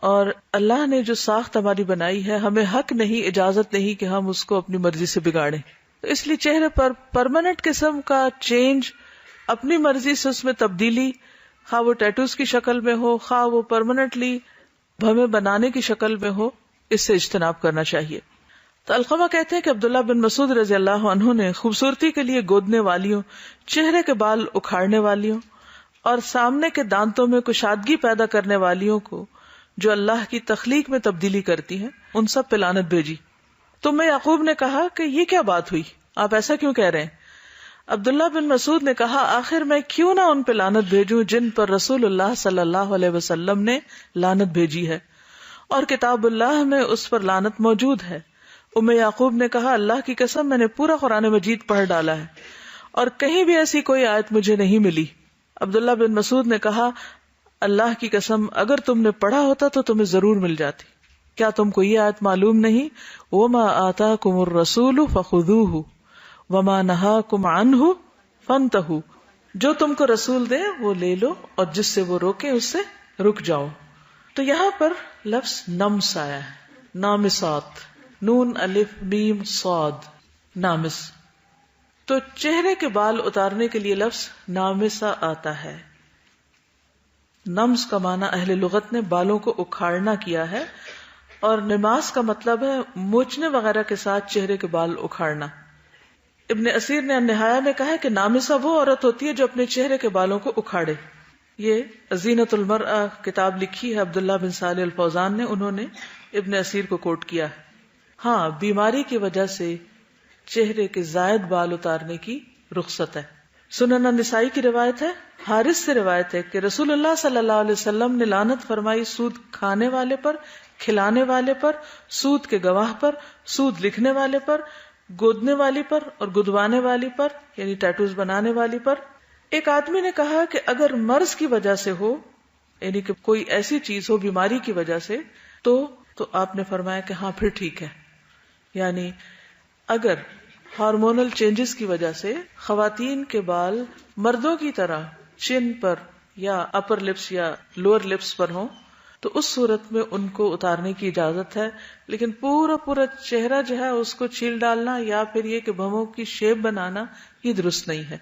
اور اللہ نے جو ساخت ہماری بنائی ہے ہمیں حق نہیں، اجازت نہیں کہ ہم اس کو اپنی مرضی سے بگاڑیں. تو اس لیے چہرے پر پرماننٹ قسم کا چینج، اپنی مرضی سے اس میں تبدیلی، خواہ وہ ٹیٹوز کی شکل میں ہو، خواہ وہ پرماننٹلی بھویں بنانے کی شکل میں ہو، اس سے اجتناب کرنا چاہیے. تو علقمہ کہتے ہیں کہ عبداللہ بن مسعود رضی اللہ عنہ نے خوبصورتی کے لیے گودنے والیوں، چہرے کے بال اکھاڑنے والیوں اور سامنے کے دانتوں میں کشادگی پیدا کرنے والیوں کو جو اللہ کی تخلیق میں تبدیلی کرتی ہیں، ان سب پہ لعنت بھیجی. تو یعقوب نے کہا کہ یہ کیا بات ہوئی، آپ ایسا کیوں کہہ رہے ہیں؟ عبداللہ بن مسعود نے کہا آخر میں کیوں نہ ان پہ لعنت بھیجوں جن پر رسول اللہ صلی اللہ علیہ وسلم نے لعنت بھیجی ہے اور کتاب اللہ میں اس پر لعنت موجود ہے. یعقوب نے کہا اللہ کی قسم میں نے پورا قرآن مجید پڑھ ڈالا ہے اور کہیں بھی ایسی کوئی آیت مجھے نہیں ملی. عبداللہ بن مسعود نے کہا اللہ کی قسم اگر تم نے پڑھا ہوتا تو تمہیں ضرور مل جاتی. کیا تم کو یہ آیت معلوم نہیں؟ وَمَا آتَاكُمُ الرَّسُولُ فَخُذُوهُ وَمَا نَهَاكُمْ عَنْهُ فَانْتَهُوا، جو تم کو رسول دے وہ لے لو اور جس سے وہ روکے اس سے رک جاؤ. تو یہاں پر لفظ نمس آیا ہے، نامسات، نون الف میم صاد، نامس. تو چہرے کے بال اتارنے کے لیے لفظ نامسا آتا ہے. نمس کا معنی اہل لغت نے بالوں کو اکھاڑنا کیا ہے، اور نماس کا مطلب ہے موچنے وغیرہ کے ساتھ چہرے کے بال اکھاڑنا. ابن اسیر نے النہایہ میں کہا کہ نامسا وہ عورت ہوتی ہے جو اپنے چہرے کے بالوں کو اکھاڑے. یہ زینت المرأہ کتاب لکھی ہے عبداللہ بن صالح الفوزان نے، انہوں نے ابن اسیر کو کوٹ کیا ہے. ہاں، بیماری کی وجہ سے چہرے کے زائد بال اتارنے کی رخصت ہے. سنن نسائی کی روایت ہے، حارث سے روایت ہے کہ رسول اللہ صلی اللہ علیہ وسلم نے لعنت فرمائی سود کھانے والے پر، کھلانے والے پر، سود کے گواہ پر، سود لکھنے والے پر، گودنے والی پر اور گدوانے والی پر، یعنی ٹیٹوز بنانے والی پر. ایک آدمی نے کہا کہ اگر مرض کی وجہ سے ہو، یعنی کہ کوئی ایسی چیز ہو بیماری کی وجہ سے، تو آپ نے فرمایا کہ ہاں پھر ٹھیک ہے. یعنی اگر ہارمونل چینجز کی وجہ سے خواتین کے بال مردوں کی طرح چن پر یا اپر لپس یا لوور لپس پر ہوں تو اس صورت میں ان کو اتارنے کی اجازت ہے، لیکن پورا چہرہ جو ہے اس کو چھیل ڈالنا یا پھر یہ کہ بھووں کی شیپ بنانا یہ درست نہیں ہے.